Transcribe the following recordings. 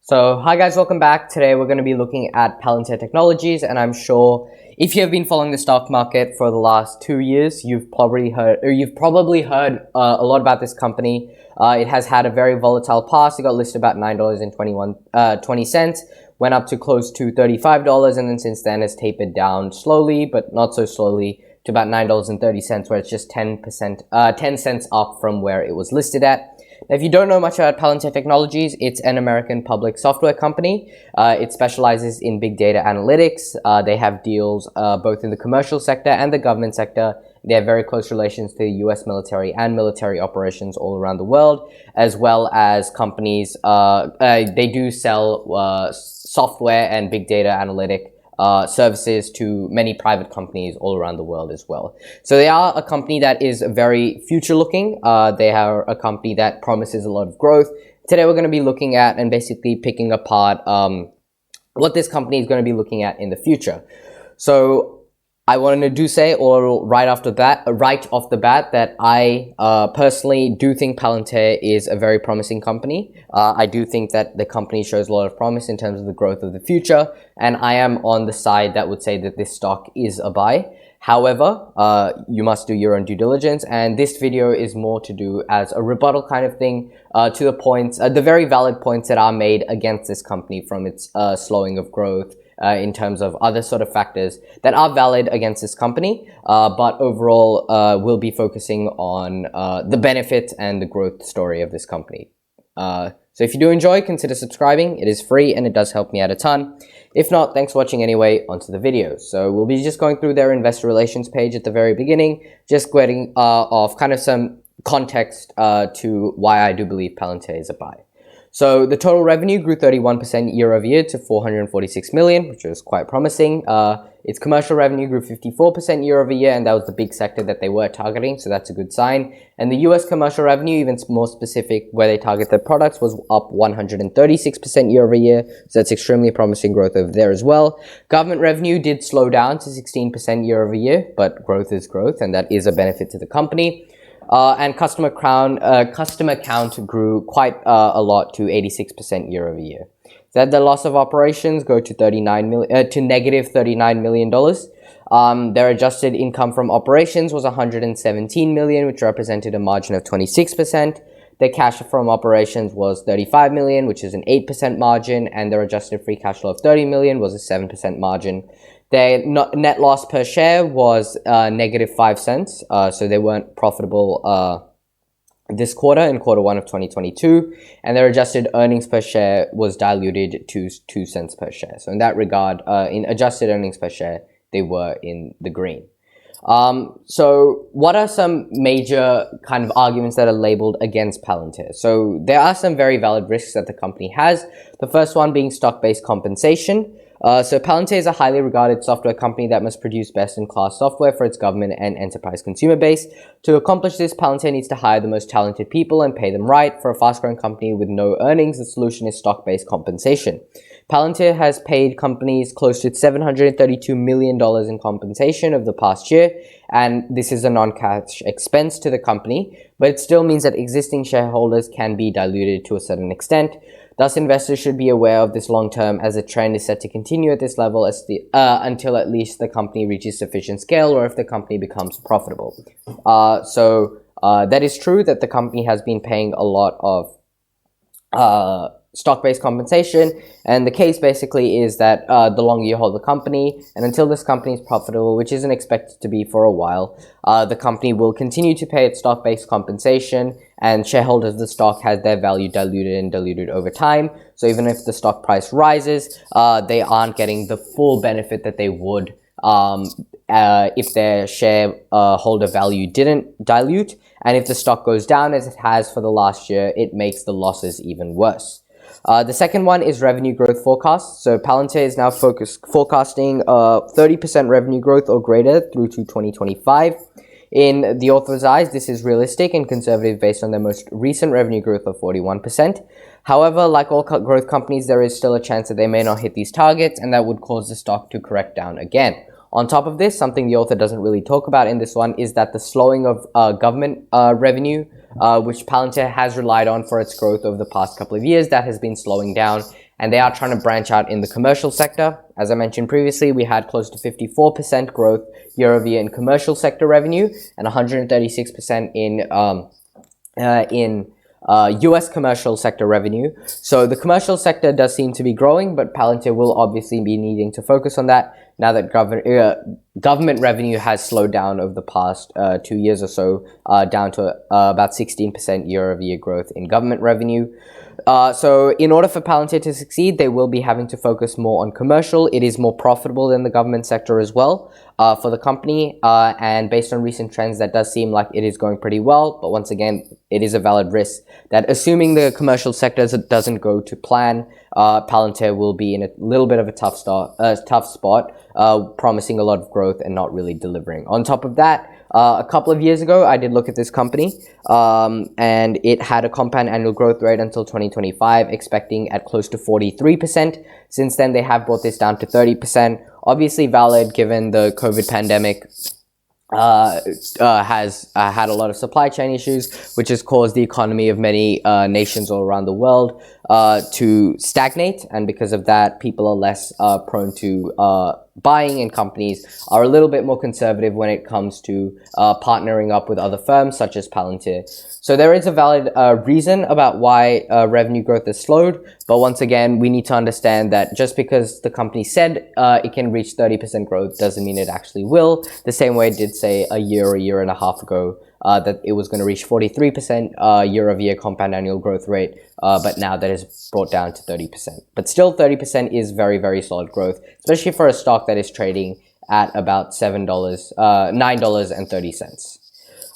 So hi guys, welcome back. Today we're going to be looking at Palantir Technologies, and I'm sure if you have been following the stock market for the last 2 years, you've probably heard a lot about this company. It has had a very volatile past. It got listed about $9.20, went up to close to $35, and then since then has tapered down slowly, but not so slowly, to about $9.30, where it's just 10 cents up from where it was listed at. Now, if you don't know much about Palantir Technologies, it's an American public software company. It specializes in big data analytics. They have deals both in the commercial sector and the government sector. They have very close relations to the US military and military operations all around the world, as well as companies. They do sell software and big data analytic services to many private companies all around the world as well. So they are a company that is very future looking. They are a company that promises a lot of growth. Today we're going to be looking at and basically picking apart what this company is going to be looking at in the future. So I wanted to say right off the bat that I personally do think Palantir is a very promising company. I do think that the company shows a lot of promise in terms of the growth of the future, and I am on the side that would say that this stock is a buy. However, you must do your own due diligence, and this video is more to do as a rebuttal kind of thing to the points, the very valid points that are made against this company from its slowing of growth, in terms of other sort of factors that are valid against this company, but overall we'll be focusing on the benefits and the growth story of this company. So if you do enjoy, consider subscribing. It is free and it does help me out a ton. If not, thanks for watching anyway. Onto the video. So we'll be just going through their investor relations page at the very beginning, just getting off kind of some context to why I do believe Palantir is a buy. So the total revenue grew 31% year over year to $446 million, which was quite promising. Its commercial revenue grew 54% year over year, and that was the big sector that they were targeting, so that's a good sign. And the US commercial revenue, even more specific where they target their products, was up 136% year over year, so that's extremely promising growth over there as well. Government revenue did slow down to 16% year over year, but growth is growth, and that is a benefit to the company. And customer count grew quite a lot to 86% year over year. That the loss of operations go to negative $39 million. Their adjusted income from operations was $117 million, which represented a margin of 26%. Their cash from operations was $35 million, which is an 8% margin, and their adjusted free cash flow of $30 million was a 7% margin. Their net loss per share was negative 5 cents, so they weren't profitable this quarter, in quarter one of 2022, and their adjusted earnings per share was diluted to 2 cents per share. So in that regard, in adjusted earnings per share, they were in the green. So what are some major kind of arguments that are labeled against Palantir? So there are some very valid risks that the company has. The first one being stock-based compensation. So Palantir is a highly regarded software company that must produce best-in-class software for its government and enterprise consumer base. To accomplish this, Palantir needs to hire the most talented people and pay them right. For a fast-growing company with no earnings, the solution is stock-based compensation. Palantir has paid companies close to $732 million in compensation over the past year, and this is a non-cash expense to the company, but it still means that existing shareholders can be diluted to a certain extent. Thus, investors should be aware of this long-term, as the trend is set to continue at this level until at least the company reaches sufficient scale or if the company becomes profitable. So that is true that the company has been paying a lot of stock-based compensation, and the case basically is that the longer you hold the company and until this company is profitable, which isn't expected to be for a while, the company will continue to pay its stock-based compensation, and shareholders of the stock has their value diluted over time. So even if the stock price rises, they aren't getting the full benefit that they would if their shareholder value didn't dilute, and if the stock goes down as it has for the last year, it makes the losses even worse. The second one is revenue growth forecast. So Palantir is now forecasting 30% revenue growth or greater through to 2025. In the author's eyes, this is realistic and conservative based on their most recent revenue growth of 41%. However, like all growth companies, there is still a chance that they may not hit these targets, and that would cause the stock to correct down again. On top of this, something the author doesn't really talk about in this one is that the slowing of government revenue, which Palantir has relied on for its growth over the past couple of years, that has been slowing down. and they are trying to branch out in the commercial sector. As I mentioned previously, we had close to 54% growth year over year in commercial sector revenue and 136% in US commercial sector revenue. So the commercial sector does seem to be growing, but Palantir will obviously be needing to focus on that now that government revenue has slowed down over the past 2 years or so, down to about 16% year over year growth in government revenue. So in order for Palantir to succeed, they will be having to focus more on commercial. It is more profitable than the government sector as well for the company. And based on recent trends, that does seem like it is going pretty well. But once again, it is a valid risk that assuming the commercial sector doesn't go to plan, Palantir will be in a little bit of a tough spot, promising a lot of growth and not really delivering. On top of that, a couple of years ago, I did look at this company, and it had a compound annual growth rate until 2025, expecting at close to 43%. Since then, they have brought this down to 30%. Obviously valid given the COVID pandemic has had a lot of supply chain issues, which has caused the economy of many nations all around the world to stagnate. And because of that, people are less prone to buying, and companies are a little bit more conservative when it comes to partnering up with other firms such as Palantir. So there is a valid reason about why revenue growth has slowed. But once again, we need to understand that just because the company said it can reach 30% growth doesn't mean it actually will. The same way it did say a year and a half ago that it was going to reach 43% year-over-year compound annual growth rate, but now that is brought down to 30%. But still, 30% is very, very solid growth, especially for a stock that is trading at about $9.30.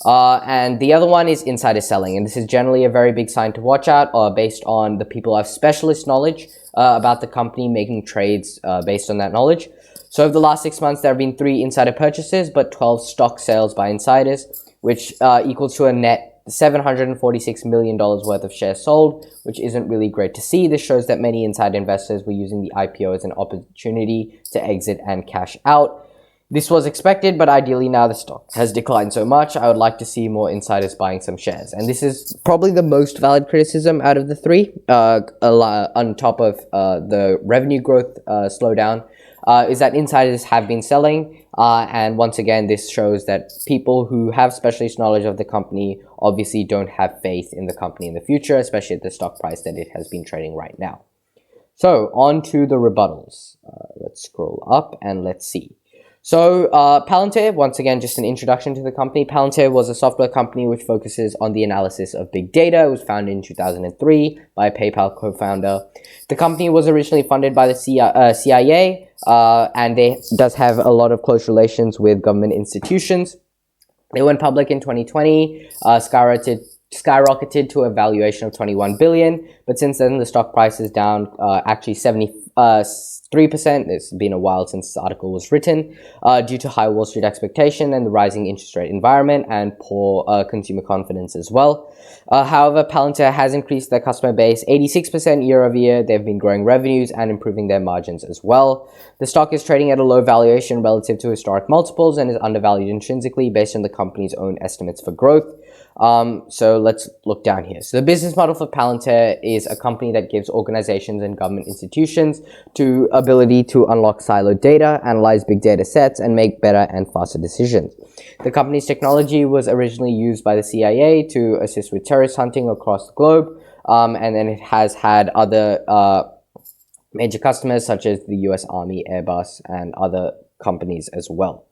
And the other one is insider selling, and this is generally a very big sign to watch out, based on the people who have specialist knowledge about the company making trades based on that knowledge. So over the last 6 months, there have been 3 insider purchases, but 12 stock sales by insiders, which equals to a net $746 million worth of shares sold, which isn't really great to see. This shows that many insider investors were using the IPO as an opportunity to exit and cash out. This was expected, but ideally now the stock has declined so much, I would like to see more insiders buying some shares. And this is probably the most valid criticism out of the 3, on top of the revenue growth slowdown, is that insiders have been selling. And once again, this shows that people who have specialist knowledge of the company obviously don't have faith in the company in the future, especially at the stock price that it has been trading right now. So on to the rebuttals. Let's scroll up and let's see. So Palantir, once again, just an introduction to the company. Palantir was a software company which focuses on the analysis of big data. It was founded in 2003 by a PayPal co-founder. The company was originally funded by the CIA, and they does have a lot of close relations with government institutions. They went public in 2020, skyrocketed to a valuation of 21 billion, but since then the stock price is down actually 73%. It's been a while since this article was written, due to high Wall Street expectation and the rising interest rate environment and poor consumer confidence as well. However, Palantir has increased their customer base 86% year over year. They've been growing revenues and improving their margins as well. The stock is trading at a low valuation relative to historic multiples and is undervalued intrinsically based on the company's own estimates for growth. So let's look down here. So the business model for Palantir is a company that gives organizations and government institutions the ability to unlock siloed data, analyze big data sets, and make better and faster decisions. The company's technology was originally used by the CIA to assist with terrorist hunting across the globe, and then it has had other major customers such as the US Army, Airbus, and other companies as well.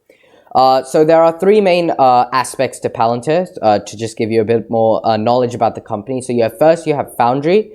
So there are 3 main aspects to Palantir, to just give you a bit more knowledge about the company. So first you have Foundry.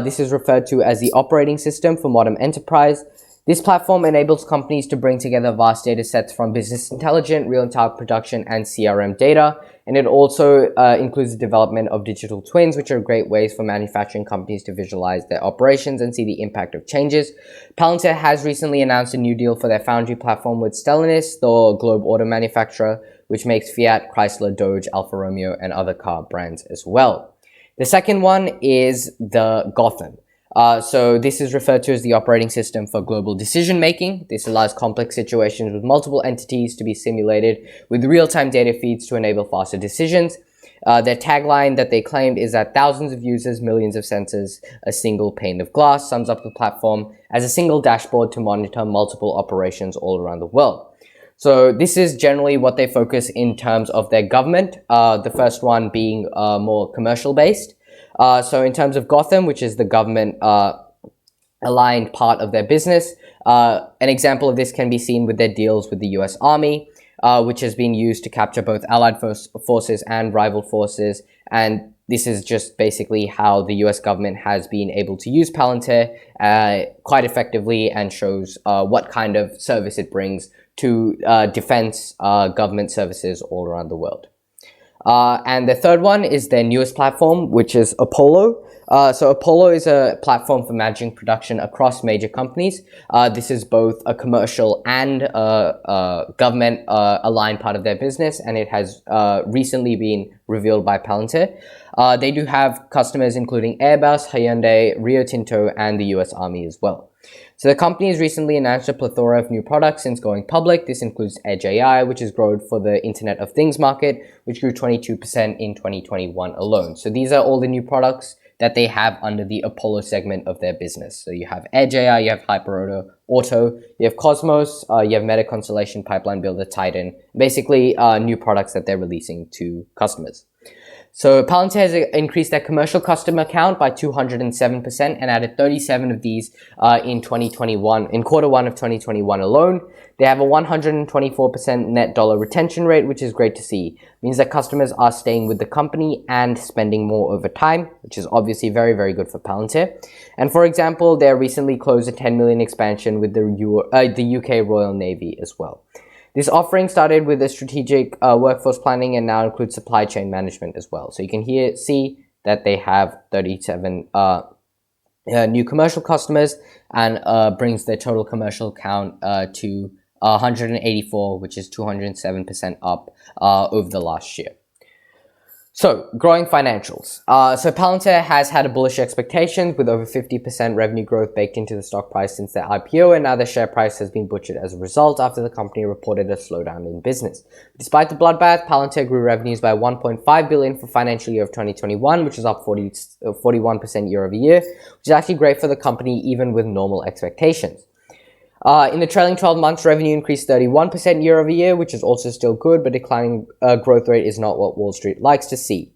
This is referred to as the operating system for modern enterprise. This platform enables companies to bring together vast data sets from business intelligence, real-time production, and CRM data. And it also includes the development of digital twins, which are great ways for manufacturing companies to visualize their operations and see the impact of changes. Palantir has recently announced a new deal for their Foundry platform with Stellantis, the globe auto manufacturer, which makes Fiat, Chrysler, Dodge, Alfa Romeo, and other car brands as well. The second one is the Gotham. So this is referred to as the operating system for global decision making. This allows complex situations with multiple entities to be simulated with real-time data feeds to enable faster decisions. Their tagline that they claimed is that thousands of users, millions of sensors, a single pane of glass sums up the platform as a single dashboard to monitor multiple operations all around the world. So this is generally what they focus in terms of their government, the first one being more commercial based. So in terms of Gotham, which is the government aligned part of their business, an example of this can be seen with their deals with the US Army, which has been used to capture both allied forces and rival forces. And this is just basically how the US government has been able to use Palantir quite effectively, and shows what kind of service it brings to defense government services all around the world. And the third one is their newest platform, which is Apollo. So Apollo is a platform for managing production across major companies. This is both a commercial and government aligned part of their business, and it has recently been revealed by Palantir. They do have customers including Airbus, Hyundai, Rio Tinto, and the US Army as well. So the company has recently announced a plethora of new products since going public. This includes Edge AI, which has grown for the Internet of Things market, which grew 22% in 2021 alone. So these are all the new products that they have under the Apollo segment of their business. So you have Edge AI, you have HyperAuto, you have Cosmos, you have Meta Constellation, Pipeline Builder, Titan, basically new products that they're releasing to customers. So Palantir has increased their commercial customer count by 207% and added 37 of these in quarter one of 2021 alone. They have a 124% net dollar retention rate, which is great to see. It means that customers are staying with the company and spending more over time, which is obviously very, very good for Palantir. And for example, they recently closed a 10 million expansion with the UK Royal Navy as well. This offering started with a strategic workforce planning and now includes supply chain management as well. So you can see that they have 37 new commercial customers, and brings their total commercial count to 184, which is 207% up over the last year. So, growing financials. So Palantir has had a bullish expectations with over 50% revenue growth baked into the stock price since their IPO, and now the share price has been butchered as a result after the company reported a slowdown in business. Despite the bloodbath, Palantir grew revenues by 1.5 billion for financial year of 2021, which is up 41% year over year, which is actually great for the company even with normal expectations. In the trailing 12 months, revenue increased 31% year over year, which is also still good, but declining growth rate is not what Wall Street likes to see.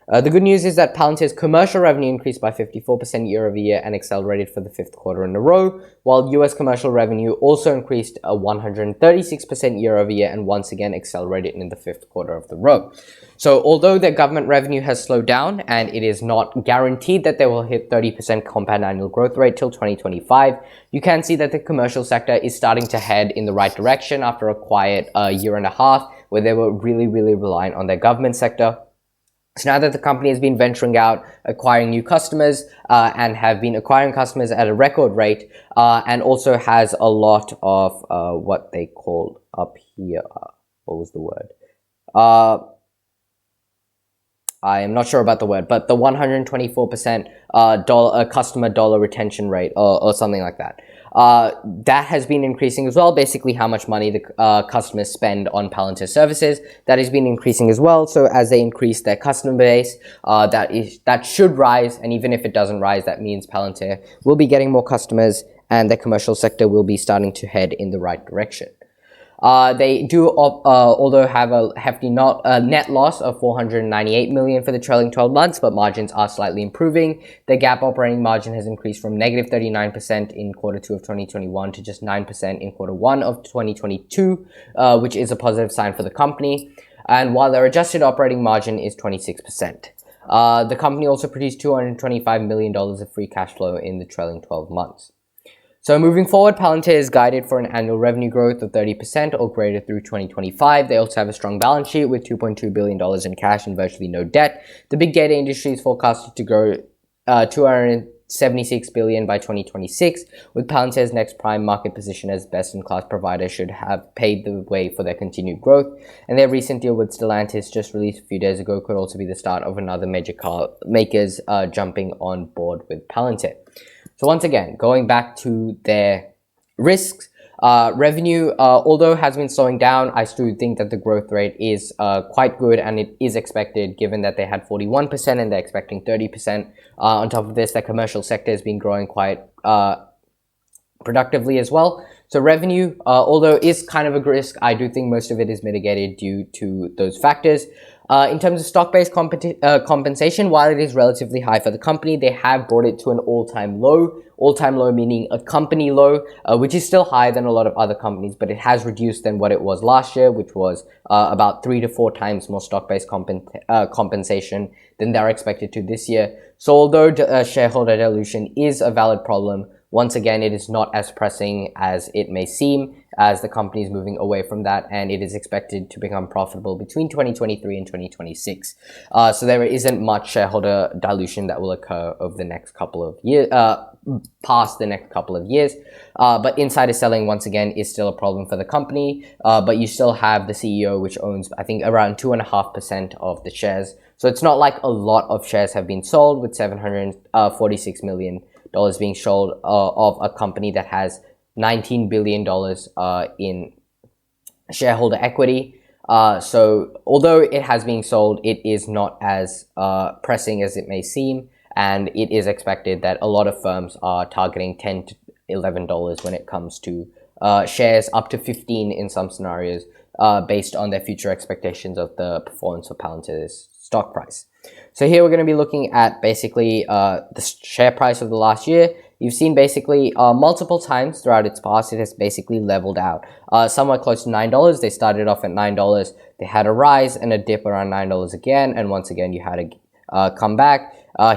The good news is that Palantir's commercial revenue increased by 54% year over year and accelerated for the fifth quarter in a row, while US commercial revenue also increased 136% year over year and once again accelerated in the fifth quarter of the row. So although their government revenue has slowed down and it is not guaranteed that they will hit 30% compound annual growth rate till 2025, you can see that the commercial sector is starting to head in the right direction after a quiet year and a half where they were really, really reliant on their government sector. So now that the company has been venturing out, acquiring new customers, and have been acquiring customers at a record rate, and also has a lot of what they call up here, what was the word? I am not sure about the word, but the 124% customer dollar retention rate or something like that. That has been increasing as well. Basically, how much money the customers spend on Palantir services, that has been increasing as well. So as they increase their customer base, that should rise. And even if it doesn't rise, that means Palantir will be getting more customers and the commercial sector will be starting to head in the right direction. They do although have a hefty net loss of 498 million for the trailing 12 months, but margins are slightly improving. The GAAP operating margin has increased from negative 39% in quarter 2 of 2021 to just 9% in quarter 1 of 2022, which is a positive sign for the company. And while their adjusted operating margin is 26%. The company also produced $225 million of free cash flow in the trailing 12 months. So moving forward, Palantir is guided for an annual revenue growth of 30% or greater through 2025. They also have a strong balance sheet with $2.2 billion in cash and virtually no debt. The big data industry is forecasted to grow 276 billion by 2026, with Palantir's next prime market position as best-in-class provider should have paved the way for their continued growth. And their recent deal with Stellantis, just released a few days ago, could also be the start of another major car makers jumping on board with Palantir. So once again, going back to their risks, Revenue, although has been slowing down, I still think that the growth rate is quite good, and it is expected given that they had 41% and they're expecting 30%. On top of this, the commercial sector has been growing quite productively as well. So revenue, although is kind of a risk, I do think most of it is mitigated due to those factors. In terms of stock-based compensation, while it is relatively high for the company, they have brought it to an all-time low. All-time low meaning a company low, which is still higher than a lot of other companies, but it has reduced than what it was last year, which was about 3 to 4 times more stock-based compensation than they're expected to this year. So although shareholder dilution is a valid problem, once again, it is not as pressing as it may seem, as the company is moving away from that, and it is expected to become profitable between 2023 and 2026. So there isn't much shareholder dilution that will occur over the next couple of years, past the next couple of years. But insider selling, once again, is still a problem for the company, but you still have the CEO, which owns, I think, around 2.5% of the shares. So it's not like a lot of shares have been sold, with $746 million being sold of a company that has $19 billion in shareholder equity. So although it has been sold, it is not as pressing as it may seem, and it is expected that a lot of firms are targeting $10 to $11 when it comes to shares, up to 15 in some scenarios, based on their future expectations of the performance of Palantir's stock price. So here we're going to be looking at basically the share price of the last year. You've seen basically multiple times throughout its past, it has basically leveled out. Somewhere close to $9. They started off at $9. They had a rise and a dip around $9 again. And once again, you had a comeback.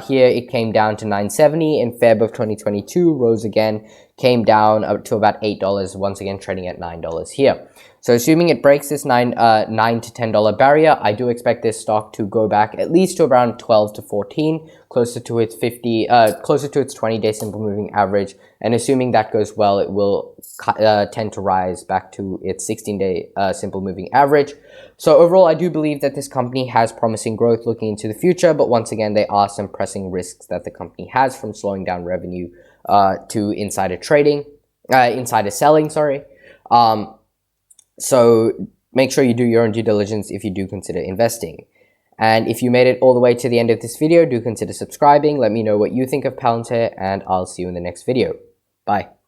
Here it came down to $9.70 in Feb of 2022, rose again, came down up to about $8, once again trading at $9 here. So assuming it breaks this $9 to $10 barrier, I do expect this stock to go back at least to around 12 to 14, closer to its 20-day simple moving average. And assuming that goes well, it will tend to rise back to its 16-day simple moving average. So overall, I do believe that this company has promising growth looking into the future, but once again, there are some pressing risks that the company has, from slowing down revenue to insider selling, sorry. So make sure you do your own due diligence if you do consider investing. And if you made it all the way to the end of this video, do consider subscribing. Let me know what you think of Palantir, and I'll see you in the next video. Bye.